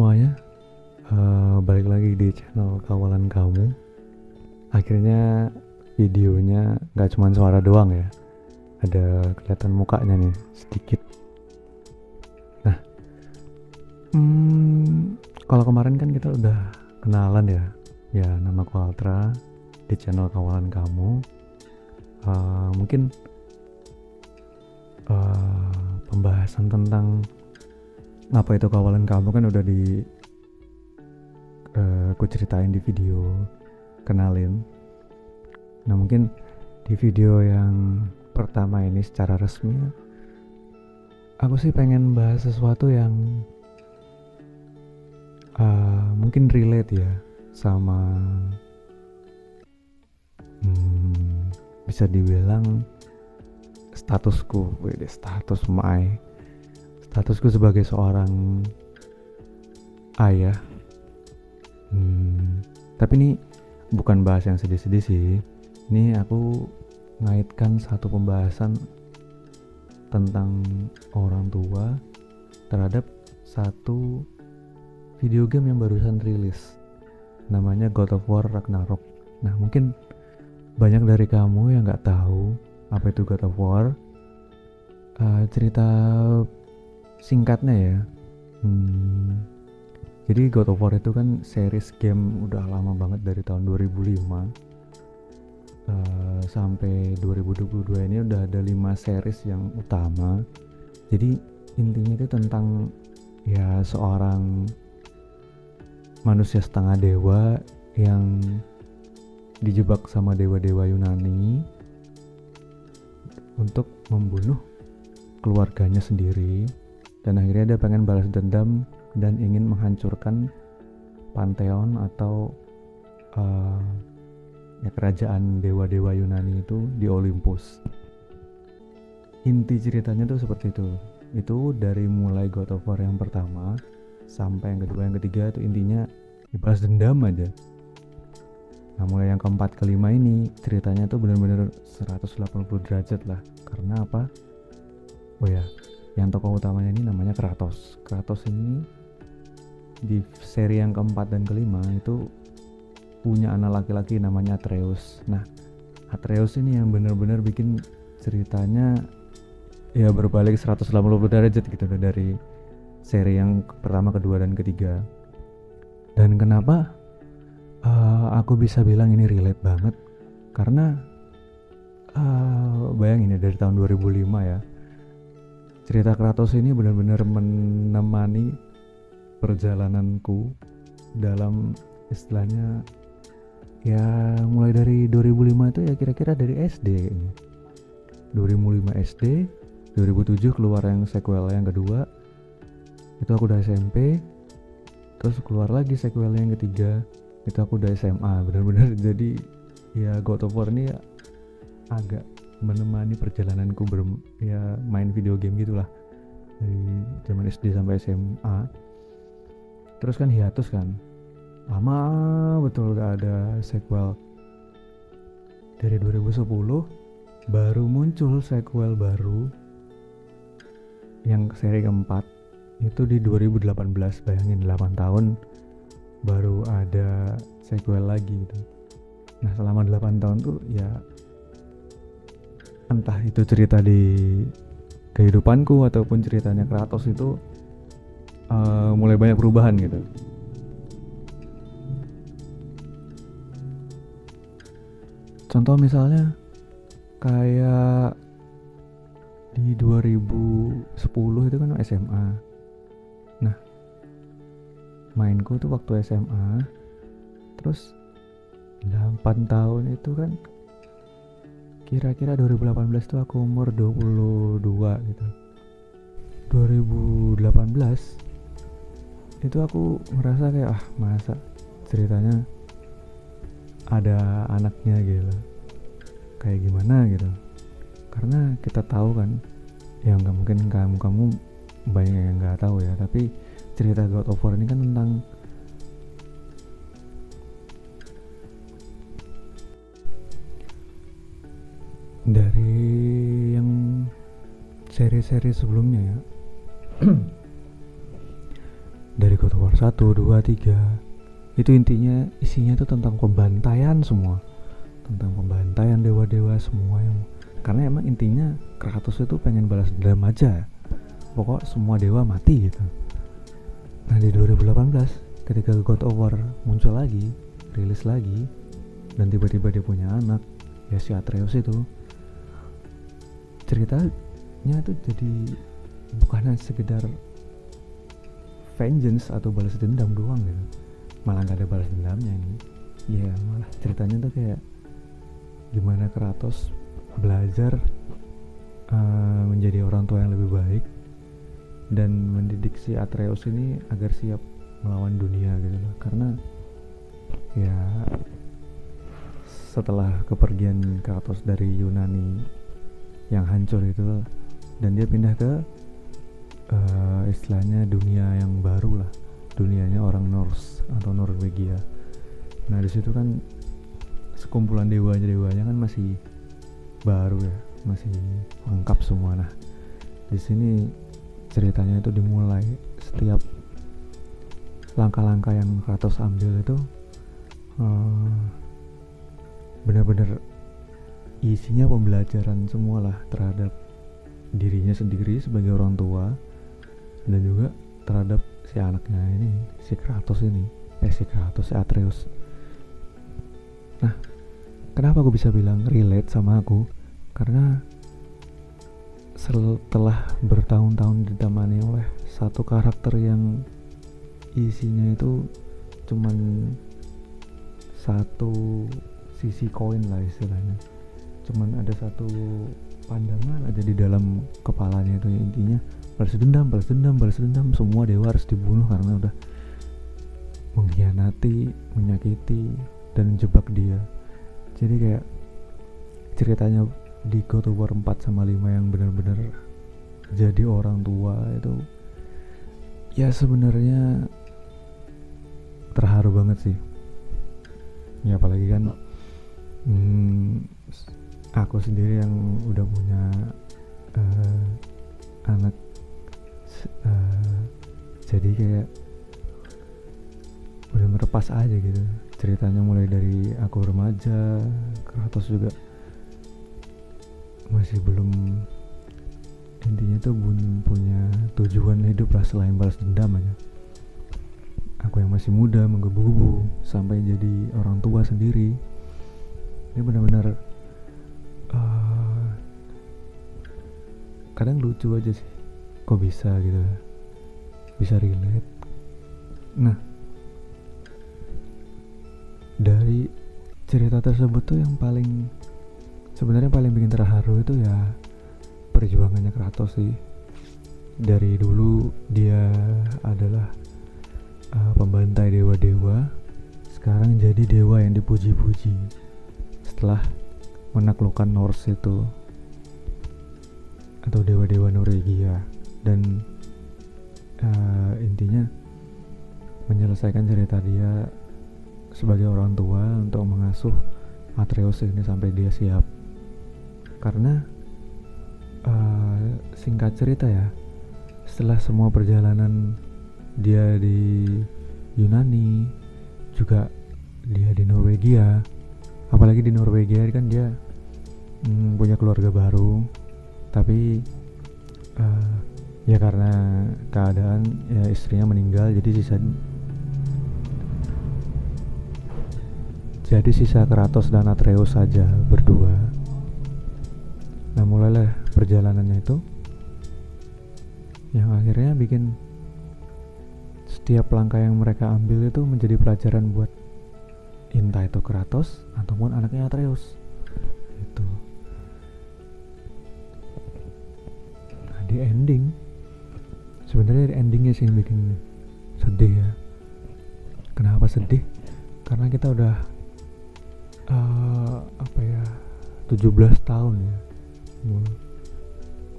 semuanya, balik lagi di channel kawalan kamu. Akhirnya videonya nggak cuma suara doang ya, ada kelihatan mukanya nih sedikit. Nah, kalau kemarin kan kita udah kenalan ya. Ya, nama aku Altra di channel kawalan kamu. Mungkin pembahasan tentang apa itu kawalan kamu kan udah aku ceritain di video kenalin. Nah, mungkin di video yang pertama ini secara resmi aku sih pengen bahas sesuatu yang mungkin relate ya sama bisa dibilang statusku sebagai seorang ayah. Tapi ini bukan bahas yang sedih-sedih sih. Ini aku ngaitkan satu pembahasan tentang orang tua terhadap satu video game yang barusan rilis, namanya God of War Ragnarok. Nah, mungkin banyak dari kamu yang nggak tahu apa itu God of War. Cerita singkatnya ya, jadi God of War itu kan series game udah lama banget dari tahun 2005 sampai 2022 ini udah ada 5 series yang utama. Jadi intinya itu tentang ya seorang manusia setengah dewa yang dijebak sama dewa-dewa Yunani untuk membunuh keluarganya sendiri, dan akhirnya dia pengen balas dendam dan ingin menghancurkan pantheon atau kerajaan dewa-dewa Yunani itu di Olympus. Inti ceritanya tuh seperti itu. Itu dari mulai God of War yang pertama sampai yang kedua, yang ketiga itu intinya balas dendam aja. Nah, mulai yang keempat kelima ini ceritanya tuh bener-bener 180 derajat lah. Karena apa? Oh ya, yang tokoh utamanya ini namanya Kratos. Kratos ini di seri yang keempat dan kelima itu punya anak laki-laki namanya Atreus. Nah, Atreus ini yang benar-benar bikin ceritanya ya berbalik 180 derajat gitu dari seri yang pertama, kedua, dan ketiga. Dan kenapa aku bisa bilang ini relate banget? Karena bayangin ya, dari tahun 2005 ya, cerita Kratos ini benar-benar menemani perjalananku dalam istilahnya ya mulai dari 2005 itu ya kira-kira dari SD kayaknya. 2005 SD, 2007 keluar yang sequel yang kedua, itu aku udah SMP. Terus keluar lagi sequel yang ketiga, itu aku udah SMA. Benar-benar jadi ya God of War ini agak menemani perjalananku main video game gitulah dari zaman SD sampai SMA. Terus kan hiatus kan, lama betul gak ada sequel. Dari 2010 baru muncul sequel baru yang seri keempat itu di 2018. Bayangin 8 tahun baru ada sequel lagi gitu. Nah, selama 8 tahun tuh ya entah itu cerita di kehidupanku ataupun ceritanya Kratos itu mulai banyak perubahan gitu. Contoh misalnya kayak di 2010 itu kan SMA. Nah, mainku tuh waktu SMA, terus 8 tahun itu kan kira-kira 2018 tuh aku umur 22 gitu. 2018 itu aku ngerasa kayak masa ceritanya ada anaknya gitu, kayak gimana gitu. Karena kita tahu kan, ya nggak mungkin kamu banyak yang nggak tahu ya, tapi cerita God of War ini kan tentang dari yang seri-seri sebelumnya ya. Dari God of War War 1, 2, 3. Itu intinya isinya itu tentang pembantaian semua. Tentang pembantaian dewa-dewa semua yang karena emang intinya Kratos itu pengen balas dendam aja. Pokok semua dewa mati gitu. Nah di 2018 ketika God of War muncul lagi, rilis lagi, dan tiba-tiba dia punya anak, ya si Atreus itu, ceritanya tuh jadi bukan hanya sekedar vengeance atau balas dendam doang gitu, malah gak ada balas dendamnya ini. Ya malah ceritanya tuh kayak gimana Kratos belajar menjadi orang tua yang lebih baik dan mendidik si Atreus ini agar siap melawan dunia gitu loh. Karena ya setelah kepergian Kratos dari Yunani yang hancur itu, dan dia pindah ke istilahnya dunia yang baru lah, dunianya orang Norse atau Norwegia. Nah di situ kan sekumpulan dewanya kan masih baru ya, masih lengkap semua. Nah di sini ceritanya itu dimulai, setiap langkah-langkah yang Kratos ambil itu benar-benar isinya pembelajaran semua lah terhadap dirinya sendiri sebagai orang tua dan juga terhadap si anaknya ini, si Atreus. Nah kenapa aku bisa bilang relate sama aku? Karena setelah bertahun-tahun ditemani oleh satu karakter yang isinya itu cuman satu sisi koin lah istilahnya, cuman ada satu pandangan aja di dalam kepalanya itu, intinya balas dendam, semua dewa harus dibunuh karena udah mengkhianati, menyakiti, dan menjebak dia. Jadi kayak ceritanya di God of War 4 sama 5 yang benar-benar jadi orang tua itu ya sebenarnya terharu banget sih ya, apalagi kan aku sendiri yang udah punya anak, jadi kayak udah merepas aja gitu ceritanya, mulai dari aku remaja, Kratos juga masih belum, intinya tuh punya tujuan hidup lah selain balas dendam aja. Aku yang masih muda menggebu-gebu sampai jadi orang tua sendiri, ini benar-benar kadang lucu aja sih, kok bisa gitu, bisa relate. Nah dari cerita tersebut tuh yang sebenarnya paling bikin terharu itu ya perjuangannya Kratos sih. Dari dulu dia adalah pembantai dewa-dewa, sekarang jadi dewa yang dipuji-puji setelah menaklukkan Norse itu atau dewa-dewa Norwegia, dan intinya menyelesaikan cerita dia sebagai orang tua untuk mengasuh Atreus ini sampai dia siap. Karena singkat cerita ya, setelah semua perjalanan dia di Yunani, juga dia di Norwegia, apalagi di Norwegia kan dia punya keluarga baru, tapi ya karena keadaan ya istrinya meninggal, jadi sisa Kratos dan Atreus saja berdua. Nah mulailah perjalanannya itu, yang akhirnya bikin setiap langkah yang mereka ambil itu menjadi pelajaran buat entah itu Kratos ataupun anaknya Atreus itu. Nah di ending, sebenarnya endingnya sih yang bikin sedih ya. Kenapa sedih? Karena kita udah 17 tahun ya,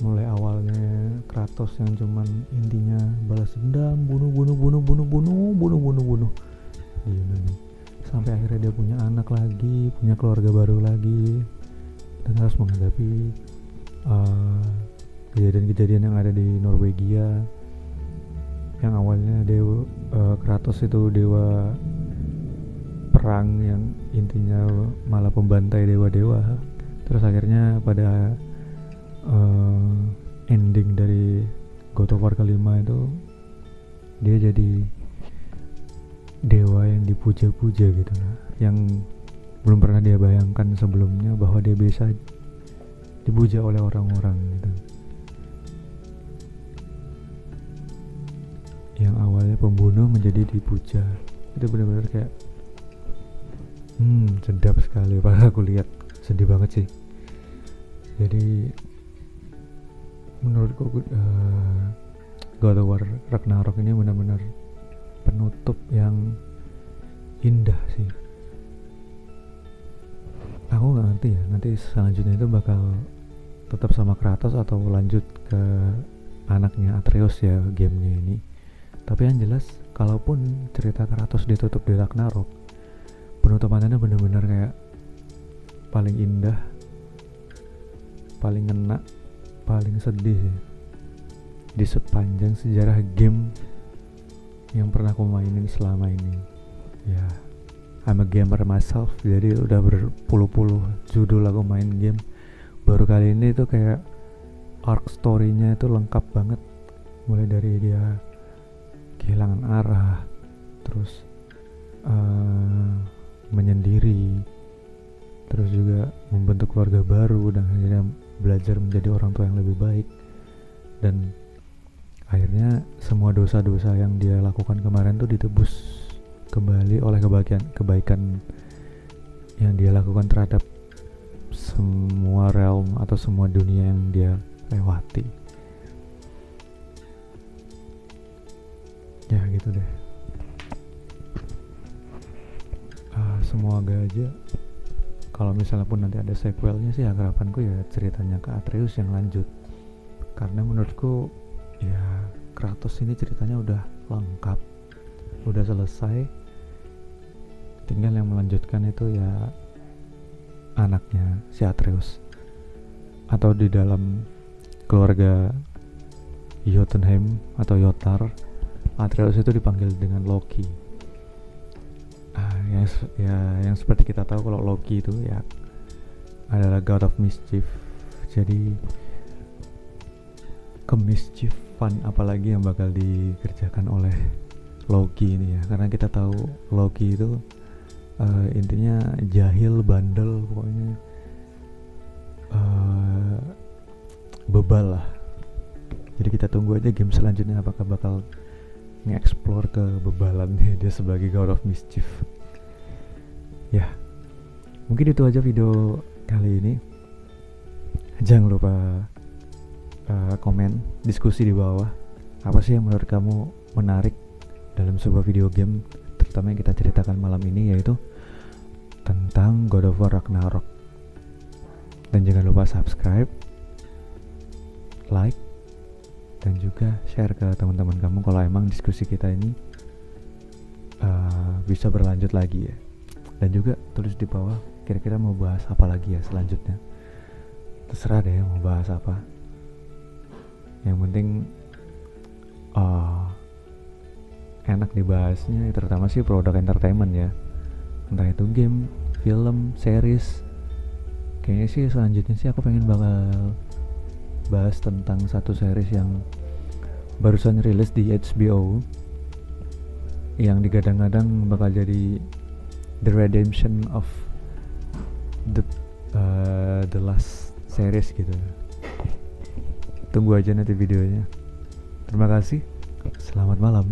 mulai awalnya Kratos yang cuman intinya balas dendam, bunuh di Yunani, sampai akhirnya dia punya anak lagi, punya keluarga baru lagi, dan harus menghadapi kejadian-kejadian yang ada di Norwegia, yang awalnya Kratos itu dewa perang yang intinya malah pembantai dewa-dewa. Terus akhirnya pada ending dari God of War kelima itu dia jadi dewa yang dipuja-puja gitu lah, yang belum pernah dia bayangkan sebelumnya bahwa dia bisa dipuja oleh orang-orang gitu. Yang awalnya pembunuh menjadi dipuja, itu benar-benar kayak sedap sekali pas aku lihat, sedih banget sih. Jadi menurutku God of War Ragnarok ini benar-benar penutup yang indah sih. Aku nggak ngerti ya nanti selanjutnya itu bakal tetap sama Kratos atau lanjut ke anaknya Atreus ya gamenya ini. Tapi yang jelas kalaupun cerita Kratos ditutup di Ragnarok, penutupannya benar-benar kayak paling indah, paling ngena, paling sedih sih di sepanjang sejarah game yang pernah aku mainin selama ini. Ya, I'm a gamer myself, jadi udah berpuluh-puluh judul aku main game. Baru kali ini tuh kayak arc story-nya itu lengkap banget, mulai dari dia kehilangan arah, terus menyendiri, terus juga membentuk keluarga baru, dan akhirnya belajar menjadi orang tua yang lebih baik, dan akhirnya semua dosa-dosa yang dia lakukan kemarin tuh ditebus kembali oleh kebaikan yang dia lakukan terhadap semua realm atau semua dunia yang dia lewati. Ya gitu deh. Semoga aja kalau misalnya pun nanti ada sequelnya sih, harapanku ya ceritanya ke Atreus yang lanjut, karena menurutku ya Kratos ini ceritanya udah lengkap, udah selesai, tinggal yang melanjutkan itu ya anaknya si Atreus, atau di dalam keluarga Jotunheim atau Yotar, Atreus itu dipanggil dengan Loki. Yang seperti kita tahu kalau Loki itu ya adalah God of Mischief, jadi kemischiefan apalagi yang bakal dikerjakan oleh Loki ini ya, karena kita tahu Loki itu intinya jahil, bandel, pokoknya bebal lah. Jadi kita tunggu aja game selanjutnya apakah bakal nge-explore kebebalannya dia sebagai God of Mischief. Ya, mungkin itu aja video kali ini. Jangan lupa komen, diskusi di bawah. Apa sih yang menurut kamu menarik dalam sebuah video game, terutama yang kita ceritakan malam ini, yaitu tentang God of War Ragnarok. Dan jangan lupa subscribe, like, dan juga share ke teman-teman kamu kalau emang diskusi kita ini bisa berlanjut lagi ya. Dan juga tulis di bawah kira-kira mau bahas apa lagi ya selanjutnya. Terserah deh mau bahas apa. Yang penting enak dibahasnya, terutama sih produk entertainment ya, entah itu game, film, series. Kayaknya sih selanjutnya sih aku pengen bakal bahas tentang satu series yang barusan rilis di HBO, yang digadang-gadang bakal jadi the redemption of the last series gitu. Tunggu aja nanti videonya. Terima kasih. Selamat malam.